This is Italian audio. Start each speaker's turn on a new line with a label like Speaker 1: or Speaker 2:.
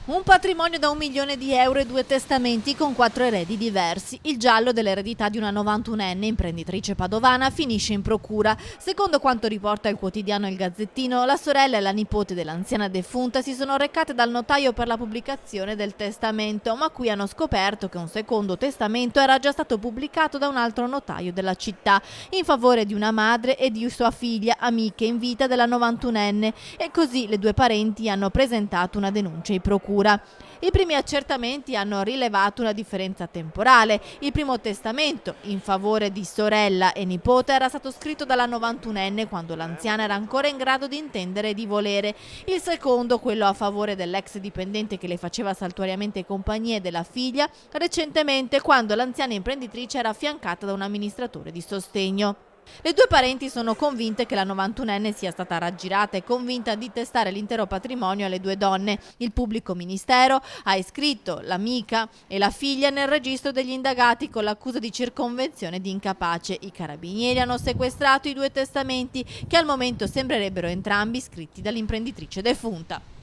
Speaker 1: Un patrimonio da 1 milione di euro e 2 testamenti con 4 eredi diversi. Il giallo dell'eredità di una 91enne imprenditrice padovana finisce in procura. Secondo quanto riporta il quotidiano Il Gazzettino, la sorella e la nipote dell'anziana defunta si sono recate dal notaio per la pubblicazione del testamento, ma qui hanno scoperto che un secondo testamento era già stato pubblicato da un altro notaio della città in favore di una madre e di sua figlia, amiche in vita della 91enne, e così le due parenti hanno presentato una denuncia in procura. I primi accertamenti hanno rilevato una differenza temporale. Il primo testamento in favore di sorella e nipote era stato scritto dalla 91enne quando l'anziana era ancora in grado di intendere e di volere. Il secondo, quello a favore dell'ex dipendente che le faceva saltuariamente compagnia e della figlia, recentemente quando l'anziana imprenditrice era affiancata da un amministratore di sostegno. Le due parenti sono convinte che la 91enne sia stata raggirata e convinta di testare l'intero patrimonio alle due donne. Il pubblico ministero ha iscritto l'amica e la figlia nel registro degli indagati con l'accusa di circonvenzione di incapace. I carabinieri hanno sequestrato i due testamenti che al momento sembrerebbero entrambi scritti dall'imprenditrice defunta.